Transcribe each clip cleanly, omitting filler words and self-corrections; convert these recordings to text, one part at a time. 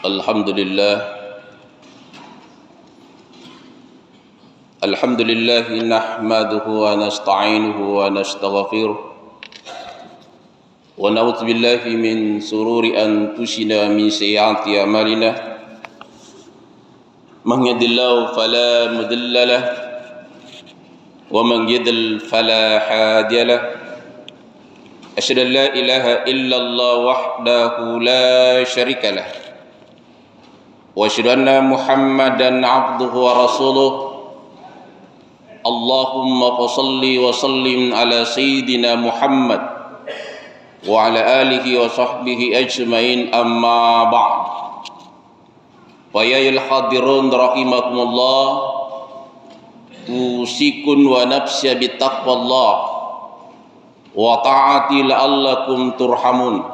Alhamdulillah nahmaduhu wa nasta'inuhu wa nastaghfiruh wa na'udzu billahi min sururi anfusina min sayyiati a'malina man yahdihillahu fala mudilla lahu wa man yudlil fala hadiya lahu asyhadu an la ilaha illallah wahdahu la syarika lahu wa asyhadu anna Muhammadan 'abduhu wa rasuluh. Allahumma salli wa sallim ala sayyidina Muhammad wa ala alihi wa sahbihi ajmain, amma ba'd. Wa ya ayyuhal hadirun rahimakumullah, usikun wa nafsya bittaqwallah wa ta'ati la'allakum turhamun.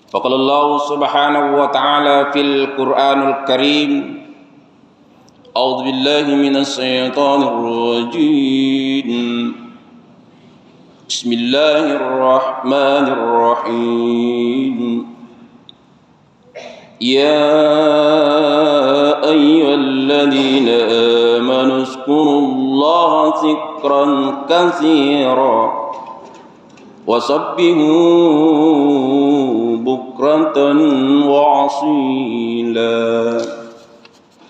Faqala Allah subhanahu wa ta'ala fil Qur'anul Karim, a'udzu billahi minasy syaithanir rajim. Bismillahirrahmanirrahim. Ya ayyuhalladzina amanu zkurullaha dzikran katsiran wasabbihu bukratan wa asila.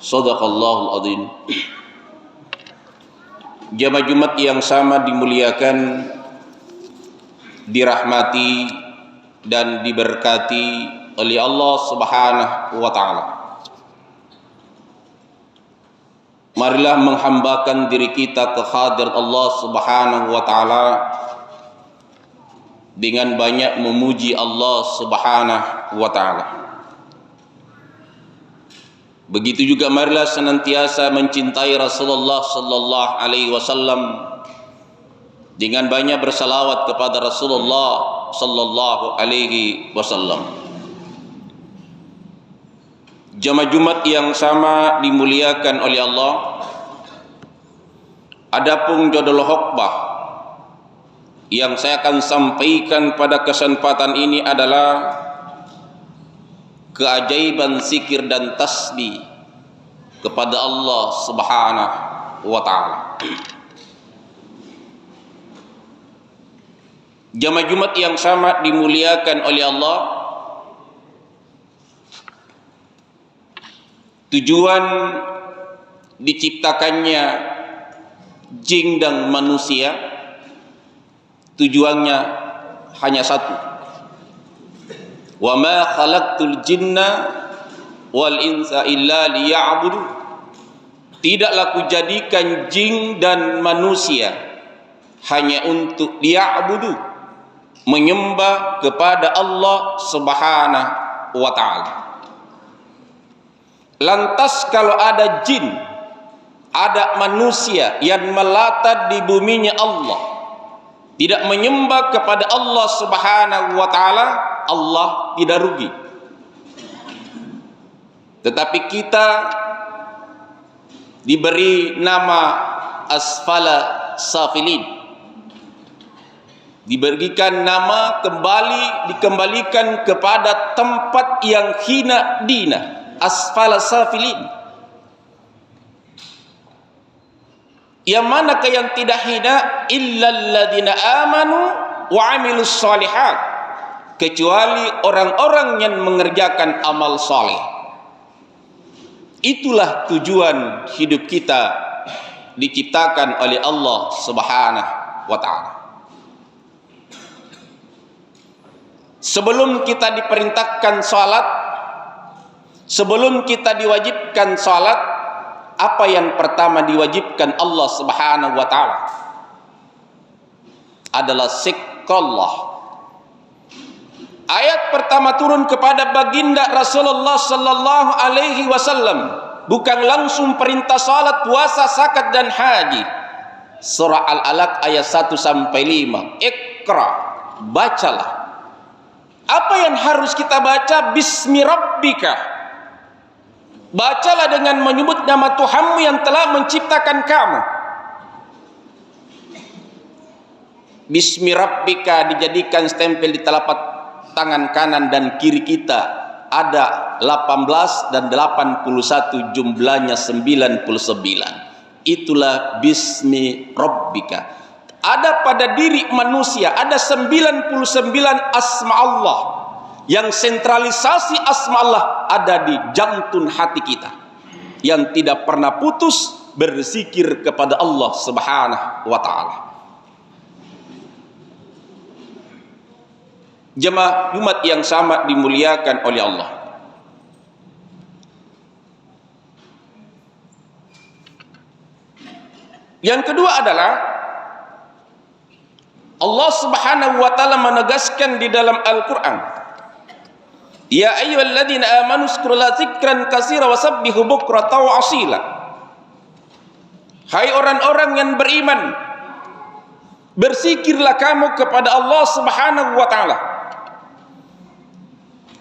Shadaqallahul azim. Jamaah Jumat yang sama dimuliakan, dirahmati dan diberkati oleh Allah Subhanahu wa taala. Marilah menghambakan diri kita ke hadirat Allah Subhanahu wa taala dengan banyak memuji Allah Subhanahu wa taala. Begitu juga marilah senantiasa mencintai Rasulullah sallallahu alaihi wasallam dengan banyak bersalawat kepada Rasulullah sallallahu alaihi wasallam. Jamaah Jumat yang sama dimuliakan oleh Allah. Adapun judul khutbah yang saya akan sampaikan pada kesempatan ini adalah keajaiban zikir dan tasbih kepada Allah Subhanahu wa taala. Jamaah Jumat yang sama dimuliakan oleh Allah. Tujuan diciptakannya jin dan manusia, tujuannya hanya satu. Wa ma khalaqtul jinna wal insa illa liya'budu. Tidaklah kujadikan jin dan manusia hanya untuk liya'budu, menyembah kepada Allah Subhanahu wa taala. Lantas kalau ada jin, ada manusia yang melata di buminya Allah, tidak menyembah kepada Allah Subhanahu wa taala, Allah tidak rugi. Tetapi kita diberi nama asfala safilin, diberikan nama dikembalikan kepada tempat yang hina dina, asfala safilin. Yang manakah yang tidak hina? Illalladzina amanu wa amilus shalihat, kecuali orang-orang yang mengerjakan amal saleh. Itulah tujuan hidup kita diciptakan oleh Allah Subhanahu wa taala. Sebelum kita diperintahkan salat, sebelum kita diwajibkan salat, apa yang pertama diwajibkan Allah Subhanahu wa taala adalah zikrullah. Ayat pertama turun kepada baginda Rasulullah sallallahu alaihi wasallam, bukan langsung perintah salat, puasa, zakat dan haji. Surah Al-Alaq ayat 1 sampai 5. Iqra, bacalah. Apa yang harus kita baca? Bismi rabbika. Bacalah dengan menyebut nama Tuhanmu yang telah menciptakan kamu. Bismi rabbika dijadikan stempel di telapak tangan kanan dan kiri kita ada 18 dan 81 jumlahnya 99. Itulah bismi rabbika. Ada pada diri manusia ada 99 asma Allah. Yang sentralisasi asma Allah ada di jantung hati kita, yang tidak pernah putus berzikir kepada Allah Subhanahu wa ta'ala. Jemaah umat yang sama dimuliakan oleh Allah. Yang kedua adalah Allah Subhanahu wa ta'ala menegaskan di dalam Al-Qur'an, ya ayyuhalladzina amanu zkurullaha dzikran katsira wasabbihu bukratan wa asila. Hai orang-orang yang beriman, berzikirlah kamu kepada Allah Subhanahu wa ta'ala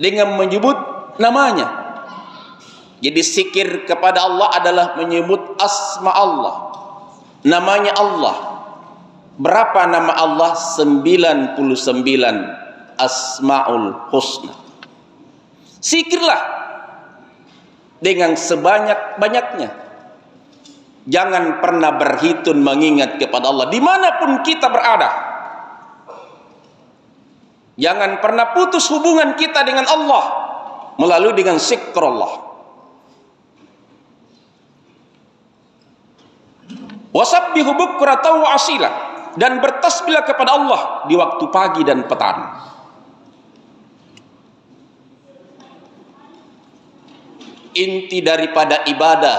dengan menyebut namanya. Jadi zikir kepada Allah adalah menyebut asma Allah, namanya Allah. Berapa nama Allah? 99 asmaul husna. Zikirlah dengan sebanyak-banyaknya. Jangan pernah berhitung mengingat kepada Allah dimanapun kita berada. Jangan pernah putus hubungan kita dengan Allah melalui dengan zikrullah. Wasabbihu bukratan wa asila, dan bertasbihlah kepada Allah di waktu pagi dan petang. Inti daripada ibadah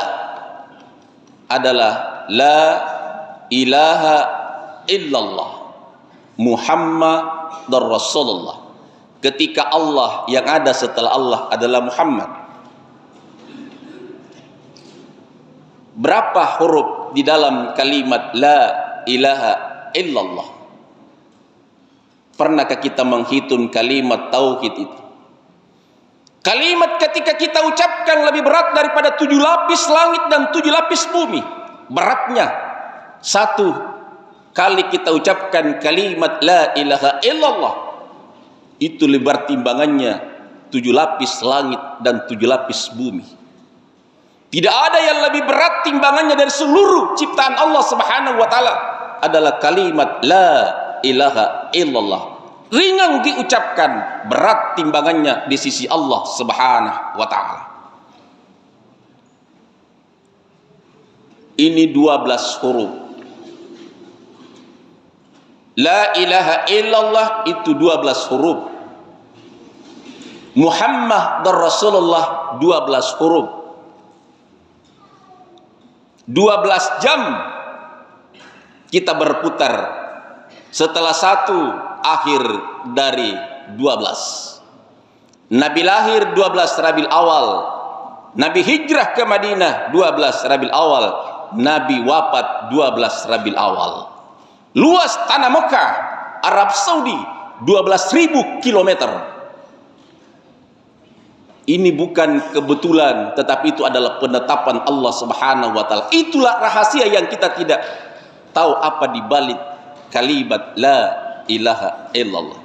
adalah la ilaha illallah Muhammadur Rasulullah. Ketika Allah yang ada setelah Allah adalah Muhammad. Berapa huruf di dalam kalimat la ilaha illallah? Pernahkah kita menghitung kalimat tauhid itu? Kalimat ketika kita ucapkan lebih berat daripada 7 lapis langit dan 7 lapis bumi. Beratnya. Satu kali kita ucapkan kalimat la ilaha illallah, itu lebar timbangannya 7 lapis langit dan 7 lapis bumi. Tidak ada yang lebih berat timbangannya dari seluruh ciptaan Allah Subhanahu wa ta'ala adalah kalimat la ilaha illallah. Ringan diucapkan, berat timbangannya di sisi Allah Subhanahu wa ta'ala. Ini 12 huruf. La ilaha illallah itu 12 huruf. Muhammad dan Rasulullah 12 huruf. 12 jam kita berputar setelah satu akhir dari 12. Nabi lahir 12 Rabiul Awal, Nabi hijrah ke Madinah 12 Rabiul Awal, Nabi wafat 12 Rabiul Awal. Luas tanah Mekah, Arab Saudi 12.000 kilometer. Ini bukan kebetulan, tetapi itu adalah penetapan Allah Subhanahu wa ta'ala. Itulah rahasia yang kita tidak tahu apa di balik kalimat la ilaha illallah.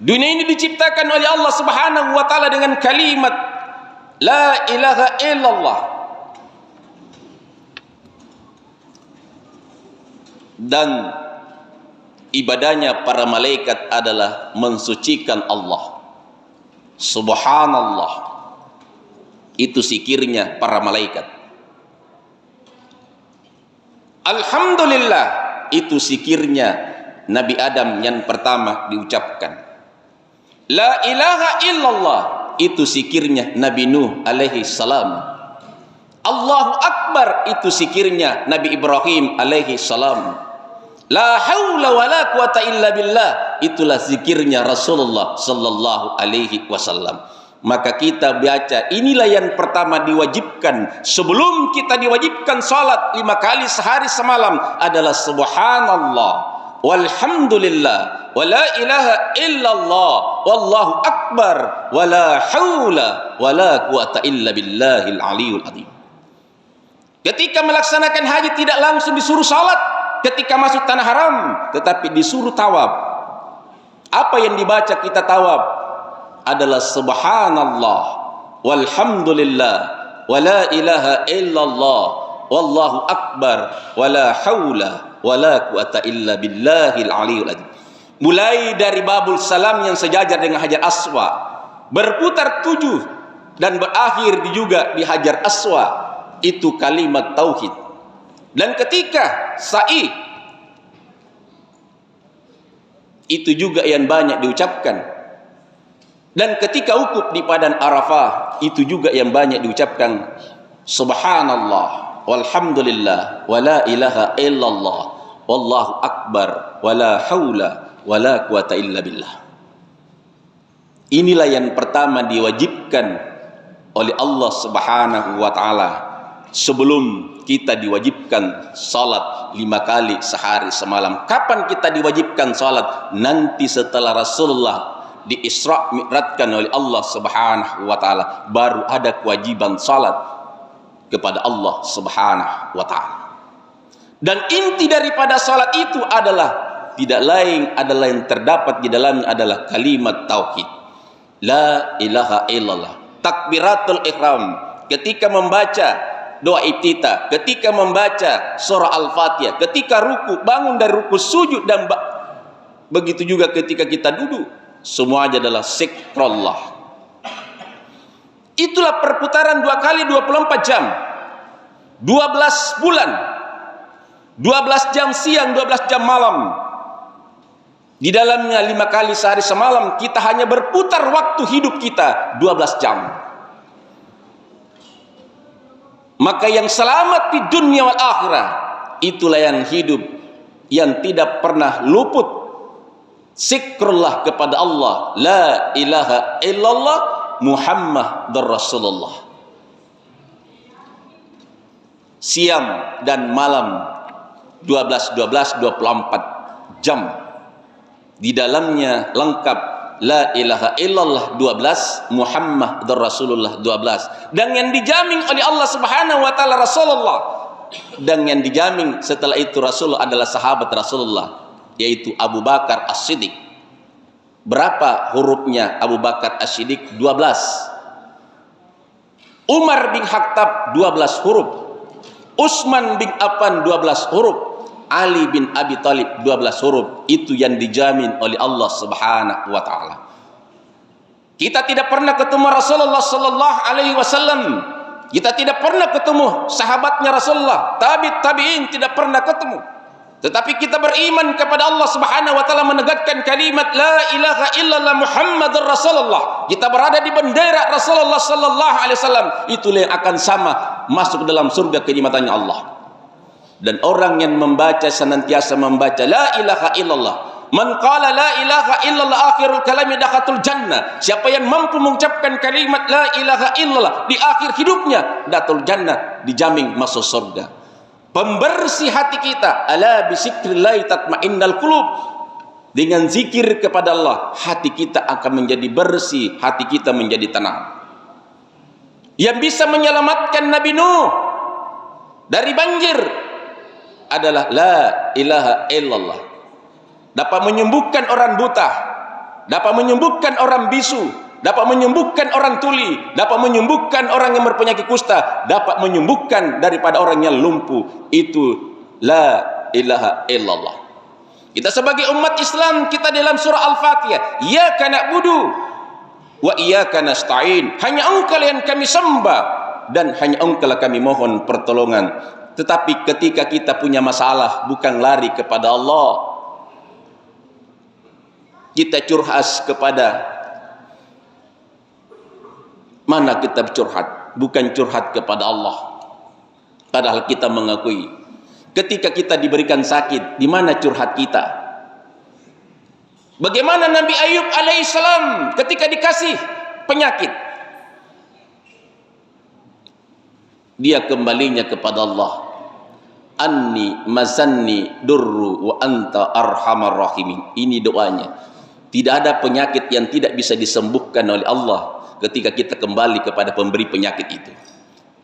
Dunia ini diciptakan oleh Allah Subhanahu wa ta'ala dengan kalimat la ilaha illallah. Dan ibadahnya para malaikat adalah mensucikan Allah. Subhanallah. Itu zikirnya para malaikat. Alhamdulillah, itu zikirnya Nabi Adam yang pertama diucapkan. La ilaha illallah, itu zikirnya Nabi Nuh alaihi salam. Allahu Akbar, itu zikirnya Nabi Ibrahim alaihi salam. La haula wa la quwata illa billah, itulah zikirnya Rasulullah sallallahu alaihi wasallam. Maka kita baca, inilah yang pertama diwajibkan sebelum kita diwajibkan salat 5 kali sehari semalam adalah subhanallah walhamdulillah wa la ilaha illallah wallahu akbar wa la haula wa la quwata illa billahil aliyul azim. Ketika melaksanakan haji tidak langsung disuruh salat ketika masuk tanah haram, tetapi disuruh tawaf. Apa yang dibaca kita tawaf? adalah subhanallah walhamdulillah wala ilaha illallah wallahu akbar wala haula wala quwata illa billahil aliyul azim. Mulai dari babul salam yang sejajar dengan Hajar Aswad, berputar 7 dan berakhir juga di Hajar Aswad, itu kalimat tauhid. Dan ketika sa'i, itu juga yang banyak diucapkan. Dan ketika wukuf di padang Arafah, itu juga yang banyak diucapkan subhanallah walhamdulillah wala ilaha illallah wallahu akbar wala haula wala quwata illa billah. Inilah yang pertama diwajibkan oleh Allah Subhanahu wa taala sebelum kita diwajibkan salat 5 kali sehari semalam. Kapan kita diwajibkan salat? Nanti setelah Rasulullah di Isra Mi'rajkan oleh Allah Subhanahu wa taala, baru ada kewajiban salat kepada Allah Subhanahu wa taala. Dan inti daripada salat itu adalah tidak lain adalah yang terdapat di dalamnya adalah kalimat tauhid. La ilaha illallah. Takbiratul ihram ketika membaca doa iftitah, ketika membaca surah Al-Fatihah, ketika ruku, bangun dari ruku, sujud, dan begitu juga ketika kita duduk, semuanya adalah zikrullah. Itulah perputaran 2 kali 24 jam, 12 bulan, 12 jam siang, 12 jam malam. Di dalamnya 5 kali sehari semalam, kita hanya berputar waktu hidup kita 12 jam. Maka yang selamat di dunia wal akhirah, itulah yang hidup yang tidak pernah luput zikrullah kepada Allah, la ilaha illallah Muhammadur Rasulullah. Siang dan malam 24 jam. Di dalamnya lengkap la ilaha illallah 12, Muhammadur Rasulullah 12. Dan yang dijamin oleh Allah Subhanahu wa taala Rasulullah. Dan yang dijamin setelah itu Rasulullah adalah sahabat Rasulullah, yaitu Abu Bakar As-Siddiq. Berapa hurufnya Abu Bakar As-Siddiq? 12. Umar bin Khattab 12 huruf. Utsman bin Affan 12 huruf. Ali bin Abi Thalib 12 huruf. Itu yang dijamin oleh Allah Subhanahu wa taala. Kita tidak pernah ketemu Rasulullah sallallahu alaihi wasallam. Kita tidak pernah ketemu sahabatnya Rasulullah. Tabi'in tidak pernah ketemu. Tetapi kita beriman kepada Allah Subhanahu wa taala, menegakkan kalimat la ilaha illallah Muhammadur Rasulullah. Kita berada di bendera Rasulullah sallallahu alaihi wasallam. Itulah yang akan sama masuk dalam surga kenikmatannya Allah. Dan orang yang membaca, senantiasa membaca la ilaha illallah, man qala la ilaha illallah akhirul kalami dakhatul jannah. Siapa yang mampu mengucapkan kalimat la ilaha illallah di akhir hidupnya, datul jannah, dijamin masuk surga. Pembersih hati kita, ala bisikrillah tatmainnal qulub. Dengan zikir kepada Allah, hati kita akan menjadi bersih, hati kita menjadi tenang. Yang bisa menyelamatkan Nabi Nuh dari banjir adalah la ilaha illallah. Dapat menyembuhkan orang buta, dapat menyembuhkan orang bisu, dapat menyembuhkan orang tuli, dapat menyembuhkan orang yang berpenyakit kusta, dapat menyembuhkan daripada orang yang lumpuh. Itu la ilaha illallah. Kita sebagai umat Islam, kita dalam surah Al-Fatihah, iyyaka na'budu wa iyyaka nasta'in. Hanya Engkau yang kami sembah dan hanya Engkau yang kami mohon pertolongan. Tetapi ketika kita punya masalah, bukan lari kepada Allah, kita curhat kepada mana kita curhat? Bukan curhat kepada Allah. Padahal kita mengakui ketika kita diberikan sakit, di mana curhat kita? Bagaimana Nabi Ayub alaihissalam ketika dikasih penyakit, dia kembalinya kepada Allah. Anni masanni durru wa anta arhamar rahimin. Ini doanya. Tidak ada penyakit yang tidak bisa disembuhkan oleh Allah ketika kita kembali kepada pemberi penyakit itu.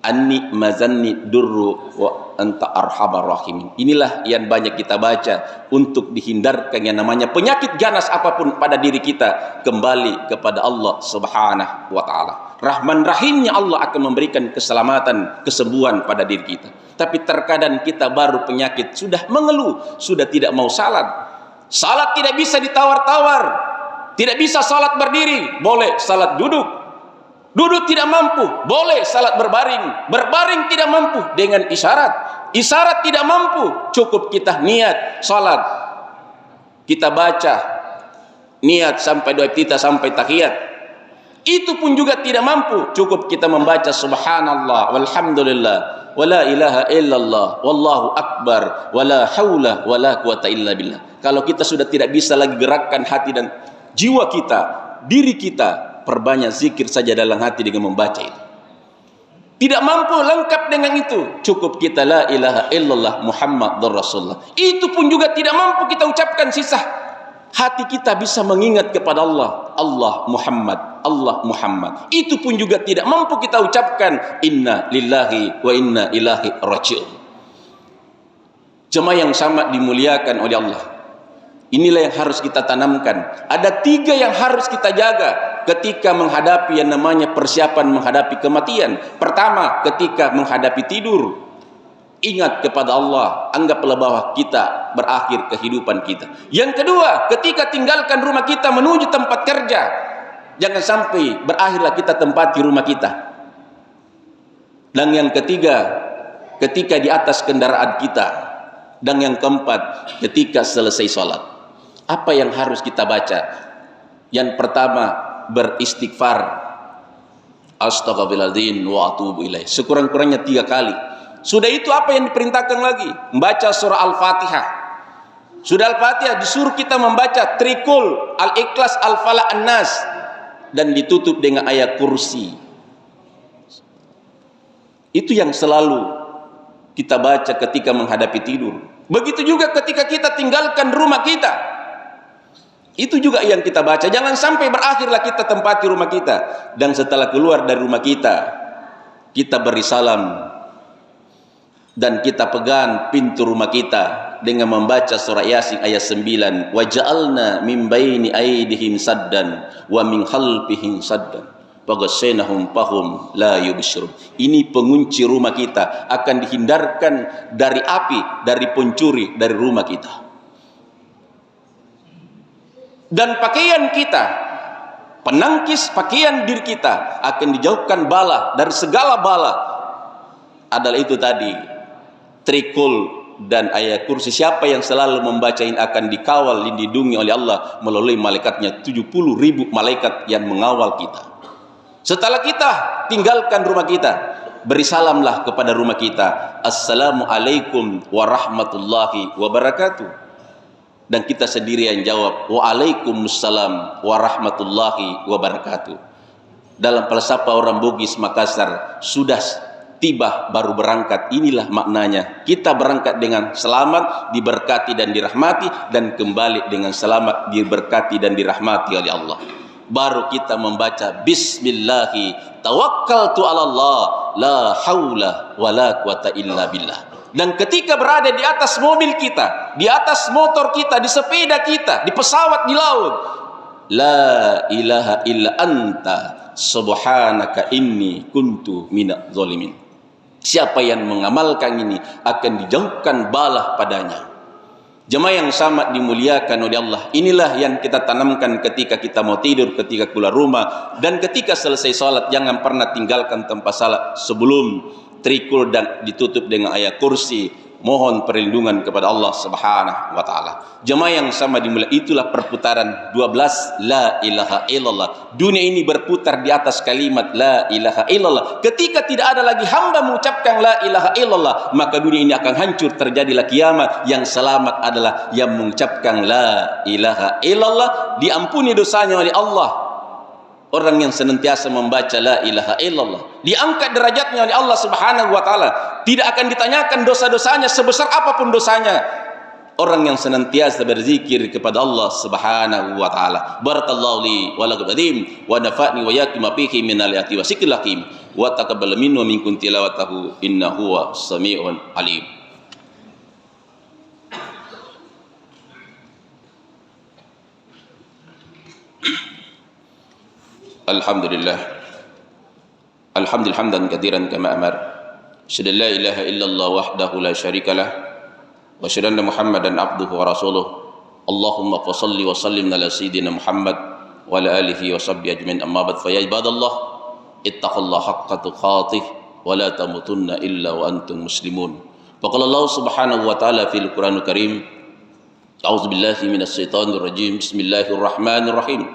Anni mazanni durru wa anta arhamar rahimin. Inilah yang banyak kita baca untuk dihindarkan yang namanya penyakit ganas apapun pada diri kita, kembali kepada Allah Subhanahu wa taala. Rahman Rahimnya Allah akan memberikan keselamatan, kesembuhan pada diri kita. Tapi terkadang kita baru penyakit sudah mengeluh, sudah tidak mau salat. Salat tidak bisa ditawar-tawar. Tidak bisa salat berdiri, boleh salat duduk. Duduk tidak mampu, boleh salat berbaring. Berbaring tidak mampu, dengan isyarat. Isyarat tidak mampu, cukup kita niat salat. Kita baca niat sampai doa kita sampai tahiyat. Itu pun juga tidak mampu, cukup kita membaca subhanallah walhamdulillah wala ilaha illallah wallahu akbar wala haula wala quwata illa billah. Kalau kita sudah tidak bisa lagi gerakkan hati dan jiwa kita, diri kita, perbanyak zikir saja dalam hati dengan membaca itu. Tidak mampu lengkap dengan itu, cukup kita la ilaha illallah Muhammadur Rasulullah. Itu pun juga tidak mampu kita ucapkan, sisa hati kita bisa mengingat kepada Allah, Allah Muhammad, Allah Muhammad. Itu pun juga tidak mampu kita ucapkan inna lillahi wa inna ilaihi raji'un. Jemaah yang sangat dimuliakan oleh Allah, inilah yang harus kita tanamkan. Ada 3 yang harus kita jaga ketika menghadapi yang namanya persiapan menghadapi kematian. Pertama, ketika menghadapi tidur, ingat kepada Allah, anggaplah bahwa kita berakhir kehidupan kita. Yang kedua, ketika tinggalkan rumah kita menuju tempat kerja, jangan sampai berakhirlah kita tempati rumah kita. Dan yang ketiga, ketika di atas kendaraan kita. Dan yang keempat, ketika selesai sholat. Apa yang harus kita baca? Yang pertama, beristighfar. Astaghfirullahaladzim wa atubu ilaih. Sekurang-kurangnya 3 kali. Sudah itu apa yang diperintahkan lagi? Membaca surah Al-Fatihah. Sudah Al-Fatihah disuruh kita membaca Trikul, Al-Ikhlas, Al-Falaq, An-Nas, dan ditutup dengan ayat kursi. Itu yang selalu kita baca ketika menghadapi tidur. Begitu juga ketika kita tinggalkan rumah kita. Itu juga yang kita baca. Jangan sampai berakhirlah kita tempati rumah kita. Dan setelah keluar dari rumah kita, kita beri salam. Dan kita pegang pintu rumah kita dengan membaca surah Yasin ayat 9. Wa ja'alna min baini aydihim saddan wa min khalfihim saddan faghashaynahum fahum la yubsirun. Ini pengunci rumah kita, akan dihindarkan dari api, dari pencuri, dari rumah kita. Dan pakaian kita, penangkis pakaian diri kita, akan dijauhkan bala, dari segala bala. Adalah itu tadi, Trikul dan ayat kursi. Siapa yang selalu membaca ini akan dikawal, dilindungi oleh Allah melalui malaikatnya, 70.000 malaikat yang mengawal kita. Setelah kita tinggalkan rumah kita, beri salamlah kepada rumah kita, Assalamualaikum warahmatullahi wabarakatuh. Dan kita sendiri yang jawab, Waalaikumsalam warahmatullahi wabarakatuh. Dalam falsafah orang Bugis Makassar, sudah tiba baru berangkat. Inilah maknanya. Kita berangkat dengan selamat, diberkati dan dirahmati, dan kembali dengan selamat, diberkati dan dirahmati oleh Allah. Baru kita membaca Bismillahi tawakkaltu ala Allah la haula wala quwata illa billah. Dan ketika berada di atas mobil kita, di atas motor kita, di sepeda kita, di pesawat, di laut, la ilaha illa anta subhanaka inni kuntu minadz zalimin. Siapa yang mengamalkan ini akan dijauhkan bala padanya. Jemaah yang sangat dimuliakan oleh Allah, inilah yang kita tanamkan ketika kita mau tidur, ketika keluar rumah, dan ketika selesai salat. Jangan pernah tinggalkan tempat salat sebelum Trikul dan ditutup dengan ayat kursi. Mohon perlindungan kepada Allah Subhanahu wa taala. Jemaah yang sama dimulai, itulah perputaran 12 la ilaha illallah. Dunia ini berputar di atas kalimat la ilaha illallah. Ketika tidak ada lagi hamba mengucapkan la ilaha illallah, maka dunia ini akan hancur, terjadilah kiamat. Yang selamat adalah yang mengucapkan la ilaha illallah, diampuni dosanya oleh Allah. Orang yang senantiasa membaca la ilaha illallah, diangkat derajatnya oleh Allah Subhanahu wa taala. Tidak akan ditanyakan dosa-dosanya sebesar apapun dosanya. Orang yang senantiasa berzikir kepada Allah Subhanahu wa taala. Barakallahu li wa lakum wa nafa'ni wa yakum fihi min al-ayati wa sikril hakim. wa taqabbal minna wa minkum tilawatahu innahu huwas samiul alim. Alhamdulillah hamdan katsiran kama amar. Asyhadu an la ilaha illallah wahdahu la syarikalah wa asyhadu anna Muhammadan abduhu wa rasuluh. Allahumma shalli wa sallim ala sayyidina Muhammad wa ala alihi wa sahbihi ajmain. Amma ba'd, fa ya ibadallah ittaqullaha haqqa tuqatih wa la tamutunna illa wa antum muslimun. Faqala Allah subhanahu wa ta'ala fil Qur'anil Karim, a'udzu billahi minasy syaithanir rajim. Bismillahirrahmanirrahim.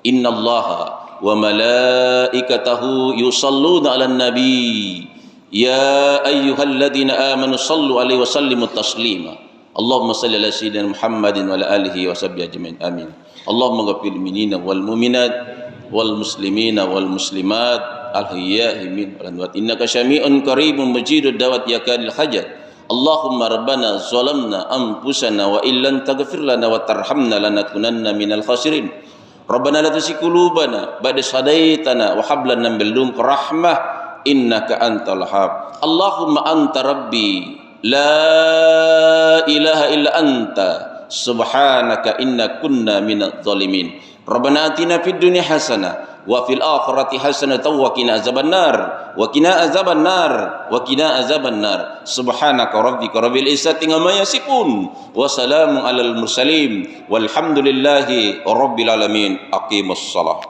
Innallaha wa malaikatahu yusalluna 'alan nabi ya ayyuhalladzina amanu sallu 'alaihi wa sallimu taslima. Allahumma shalli ala sayyidina Muhammadin wa ala alihi wa sahbihi ajmain. Amin. Allahumma ghfir lil mu'minina wal mu'minat wal muslimina wal muslimat al-ahya'i minhum wal amwat innaka syami'un qaribun mujibud da'wat ya kadil hajat. Allahumma rabbana zalamna anfusana wa illam taghfir lana wa tarhamna lanakunanna minal khasirin. Rabbana la tuzigh qulubana ba'da idh hadaitana wa hab lana min ladunka rahmah innaka antal wahhab. Allahumma anta rabbi la ilaha illa anta subhanaka inna kunna minadh dhalimin. Rabbana atina fid dunya hasanah wa fil akhirati hasanatan wa qina azabannar wa qina azabannar wa qina azabannar. Subhanaka rabbika rabbil izzati amma yasifun wa salamun alal mursalin walhamdulillahi rabbil alamin. Aqimus shalah.